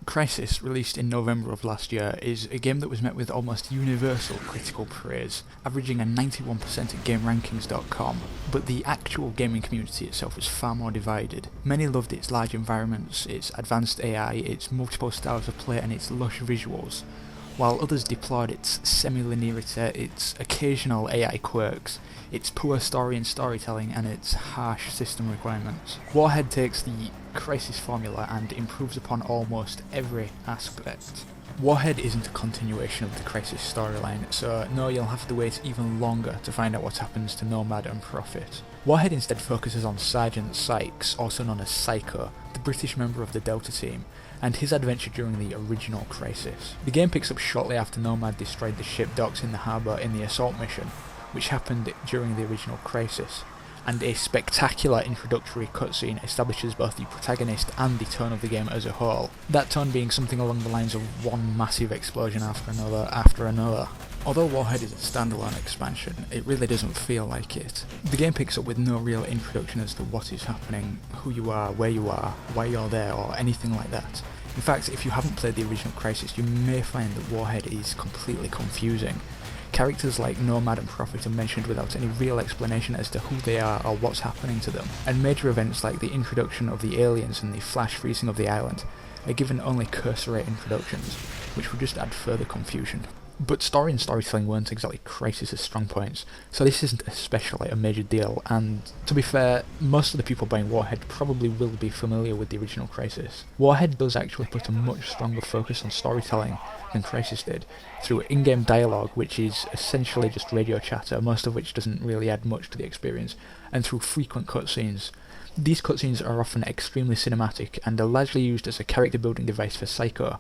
Crysis, released in November of last year, is a game that was met with almost universal critical praise, averaging a 91% at GameRankings.com, but the actual gaming community itself was far more divided. Many loved its large environments, its advanced AI, its multiple styles of play and its lush visuals, while others deplored its semi-linearity, its occasional AI quirks, its poor story and storytelling, and its harsh system requirements. Warhead takes the Crysis formula and improves upon almost every aspect. Warhead isn't a continuation of the Crysis storyline, so no, you'll have to wait even longer to find out what happens to Nomad and Prophet. Warhead instead focuses on Sergeant Sykes, also known as Psycho, the British member of the Delta team, and his adventure during the original Crysis. The game picks up shortly after Nomad destroyed the ship docks in the harbour in the assault mission, which happened during the original Crysis, and a spectacular introductory cutscene establishes both the protagonist and the tone of the game as a whole, that tone being something along the lines of one massive explosion after another. Although Warhead is a standalone expansion, it really doesn't feel like it. The game picks up with no real introduction as to what is happening, who you are, where you are, why you're there, or anything like that. In fact, if you haven't played the original Crysis, you may find that Warhead is completely confusing. Characters like Nomad and Prophet are mentioned without any real explanation as to who they are or what's happening to them, and major events like the introduction of the aliens and the flash freezing of the island are given only cursory introductions, which would just add further confusion. But story and storytelling weren't exactly Crysis' strong points, so this isn't especially a major deal, and to be fair, most of the people buying Warhead probably will be familiar with the original Crysis. Warhead does actually put a much stronger focus on storytelling than Crysis did, through in-game dialogue, which is essentially just radio chatter, most of which doesn't really add much to the experience, and through frequent cutscenes. These cutscenes are often extremely cinematic, and are largely used as a character building device for Psycho.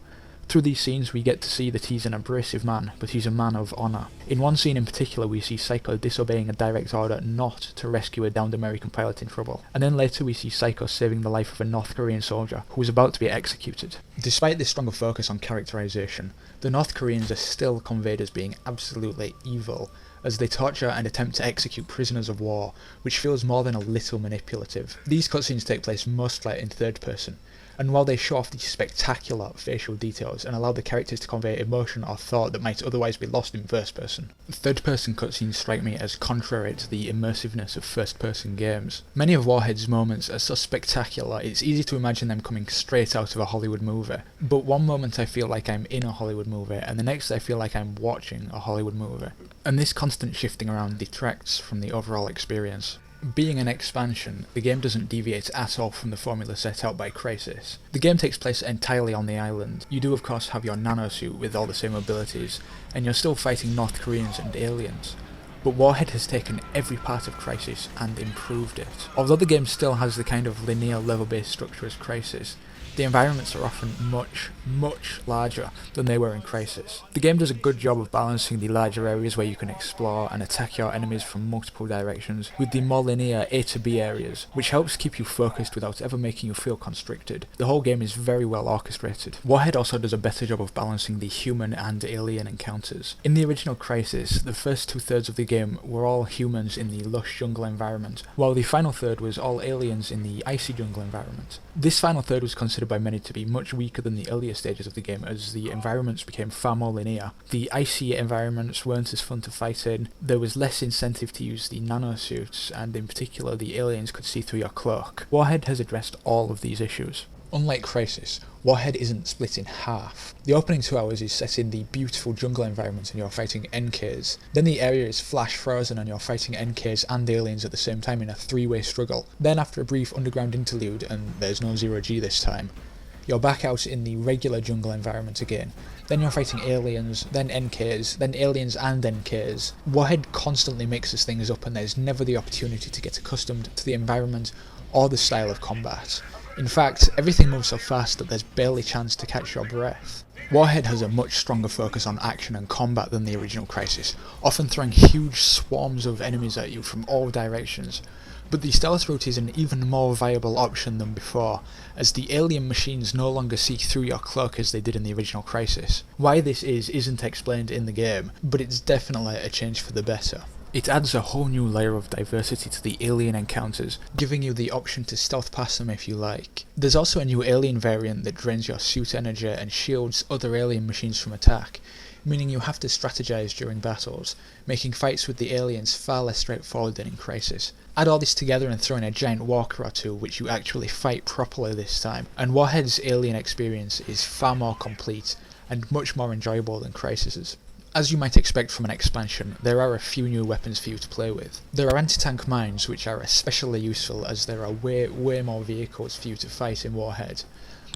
Through these scenes we get to see that he's an abrasive man, but he's a man of honour. In one scene in particular we see Psycho disobeying a direct order not to rescue a downed American pilot in trouble, and then later we see Psycho saving the life of a North Korean soldier who was about to be executed. Despite this stronger focus on characterisation, the North Koreans are still conveyed as being absolutely evil, as they torture and attempt to execute prisoners of war, which feels more than a little manipulative. These cutscenes take place mostly in third person, and while they show off the spectacular facial details and allow the characters to convey emotion or thought that might otherwise be lost in first person, third person cutscenes strike me as contrary to the immersiveness of first person games. Many of Warhead's moments are so spectacular it's easy to imagine them coming straight out of a Hollywood movie, but one moment I feel like I'm in a Hollywood movie and the next I feel like I'm watching a Hollywood movie, and this constant shifting around detracts from the overall experience. Being an expansion, the game doesn't deviate at all from the formula set out by Crysis. The game takes place entirely on the island. You do of course have your nanosuit with all the same abilities, and you're still fighting North Koreans and aliens. But Warhead has taken every part of Crysis and improved it. Although the game still has the kind of linear level-based structure as Crysis, the environments are often much, much larger than they were in Crysis. The game does a good job of balancing the larger areas where you can explore and attack your enemies from multiple directions with the more linear A to B areas, which helps keep you focused without ever making you feel constricted. The whole game is very well orchestrated. Warhead also does a better job of balancing the human and alien encounters. In the original Crysis, the first 2/3 of the game were all humans in the lush jungle environment, while the final third was all aliens in the icy jungle environment. This final third was considered by many to be much weaker than the earlier stages of the game as the environments became far more linear. The icy environments weren't as fun to fight in, there was less incentive to use the nanosuits, and in particular the aliens could see through your cloak. Warhead has addressed all of these issues. Unlike Crysis, Warhead isn't split in half. The opening 2 hours is set in the beautiful jungle environment and you're fighting NKs. Then the area is flash frozen and you're fighting NKs and aliens at the same time in a 3-way struggle. Then after a brief underground interlude, and there's no 0G this time, you're back out in the regular jungle environment again. Then you're fighting aliens, then NKs, then aliens and NKs. Warhead constantly mixes things up and there's never the opportunity to get accustomed to the environment or the style of combat. In fact, everything moves so fast that there's barely chance to catch your breath. Warhead has a much stronger focus on action and combat than the original Crysis, often throwing huge swarms of enemies at you from all directions. But the stealth route is an even more viable option than before, as the alien machines no longer see through your cloak as they did in the original Crysis. Why this isn't explained in the game, but it's definitely a change for the better. It adds a whole new layer of diversity to the alien encounters, giving you the option to stealth past them if you like. There's also a new alien variant that drains your suit energy and shields other alien machines from attack, meaning you have to strategize during battles, making fights with the aliens far less straightforward than in Crysis. Add all this together and throw in a giant walker or two which you actually fight properly this time, and Warhead's alien experience is far more complete and much more enjoyable than Crysis's. As you might expect from an expansion, there are a few new weapons for you to play with. There are anti-tank mines, which are especially useful as there are way more vehicles for you to fight in Warhead.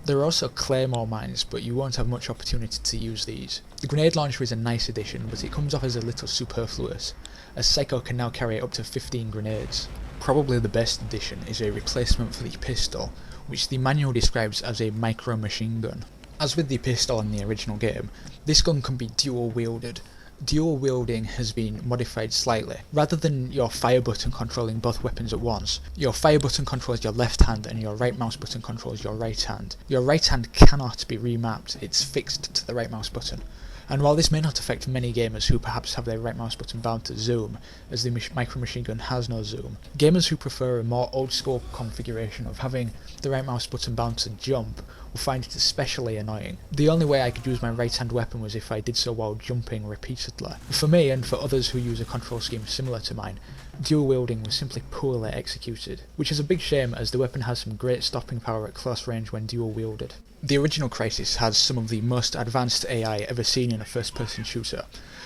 There are also claymore mines, but you won't have much opportunity to use these. The grenade launcher is a nice addition, but it comes off as a little superfluous, as Psycho can now carry up to 15 grenades. Probably the best addition is a replacement for the pistol, which the manual describes as a micro machine gun. As with the pistol in the original game, this gun can be dual-wielded. Dual wielding has been modified slightly. Rather than your fire button controlling both weapons at once, your fire button controls your left hand and your right mouse button controls your right hand. Your right hand cannot be remapped, it's fixed to the right mouse button. And while this may not affect many gamers who perhaps have their right mouse button bound to zoom, as the micro machine gun has no zoom, gamers who prefer a more old school configuration of having the right mouse button bound to jump will find it especially annoying. The only way I could use my right hand weapon was if I did so while jumping repeatedly. For me, and for others who use a control scheme similar to mine, dual wielding was simply poorly executed, which is a big shame as the weapon has some great stopping power at close range when dual wielded. The original Crysis has some of the most advanced AI ever seen in a first-person shooter,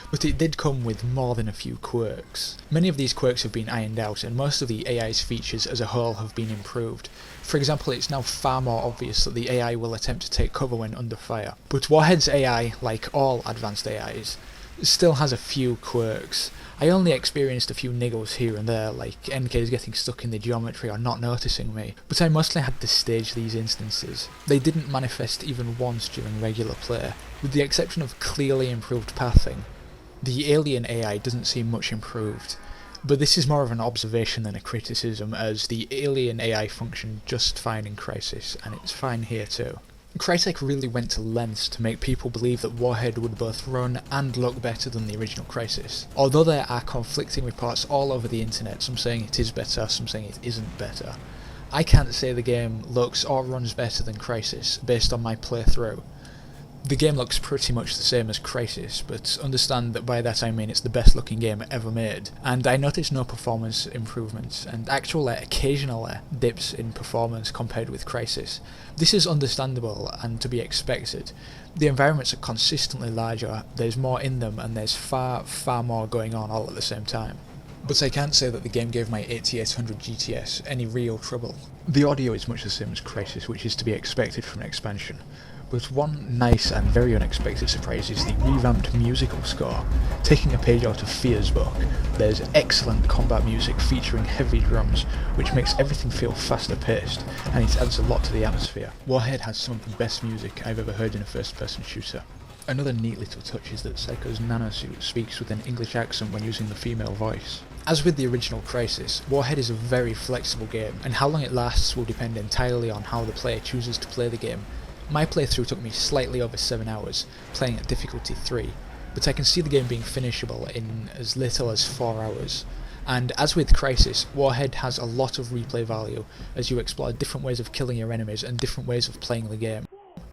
but it did come with more than a few quirks. Many of these quirks have been ironed out, and most of the AI's features as a whole have been improved. For example, it's now far more obvious that the AI will attempt to take cover when under fire. But Warhead's AI, like all advanced AIs, still has a few quirks. I only experienced a few niggles here and there, like NKs getting stuck in the geometry or not noticing me, but I mostly had to stage these instances. They didn't manifest even once during regular play. With the exception of clearly improved pathing, the alien AI doesn't seem much improved, but this is more of an observation than a criticism, as the alien AI functioned just fine in Crysis, and it's fine here too. Crytek really went to lengths to make people believe that Warhead would both run and look better than the original Crysis. Although there are conflicting reports all over the internet, some saying it is better, some saying it isn't better, I can't say the game looks or runs better than Crysis based on my playthrough. The game looks pretty much the same as Crysis, but understand that by that I mean it's the best looking game ever made, and I noticed no performance improvements, and actually occasionally dips in performance compared with Crysis. This is understandable and to be expected. The environments are consistently larger, there's more in them, and there's far more going on all at the same time. But I can't say that the game gave my 8800 GTS any real trouble. The audio is much the same as Crysis, which is to be expected from an expansion. But one nice and very unexpected surprise is the revamped musical score. Taking a page out of Fear's book, there's excellent combat music featuring heavy drums, which makes everything feel faster paced, and it adds a lot to the atmosphere. Warhead has some of the best music I've ever heard in a first-person shooter. Another neat little touch is that Psycho's nanosuit speaks with an English accent when using the female voice. As with the original Crysis, Warhead is a very flexible game, and how long it lasts will depend entirely on how the player chooses to play the game. My playthrough took me slightly over 7 hours, playing at difficulty 3, but I can see the game being finishable in as little as 4 hours. And as with Crysis, Warhead has a lot of replay value as you explore different ways of killing your enemies and different ways of playing the game.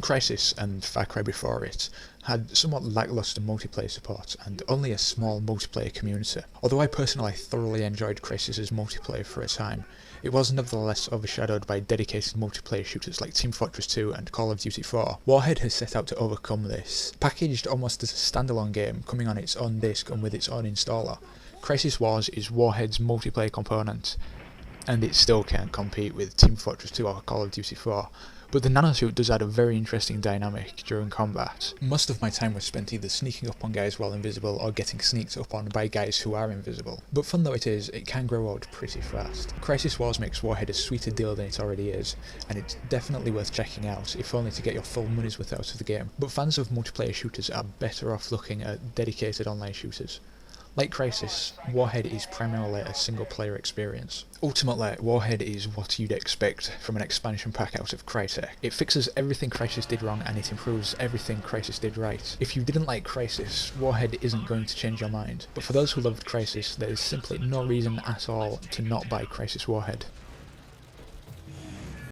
Crysis, and Far Cry before it, had somewhat lacklustre multiplayer support and only a small multiplayer community. Although I personally thoroughly enjoyed Crysis's multiplayer for a time, it was nevertheless overshadowed by dedicated multiplayer shooters like Team Fortress 2 and Call of Duty 4. Warhead has set out to overcome this. Packaged almost as a standalone game, coming on its own disc and with its own installer, Crysis Wars is Warhead's multiplayer component, and it still can't compete with Team Fortress 2 or Call of Duty 4. But the nanosuit does add a very interesting dynamic during combat. Most of my time was spent either sneaking up on guys while invisible or getting sneaked up on by guys who are invisible. But fun though it is, it can grow old pretty fast. Crysis Wars makes Warhead a sweeter deal than it already is, and it's definitely worth checking out, if only to get your full money's worth out of the game. But fans of multiplayer shooters are better off looking at dedicated online shooters. Like Crysis, Warhead is primarily a single-player experience. Ultimately, Warhead is what you'd expect from an expansion pack out of Crytek. It fixes everything Crysis did wrong and it improves everything Crysis did right. If you didn't like Crysis, Warhead isn't going to change your mind, but for those who loved Crysis, there is simply no reason at all to not buy Crysis Warhead.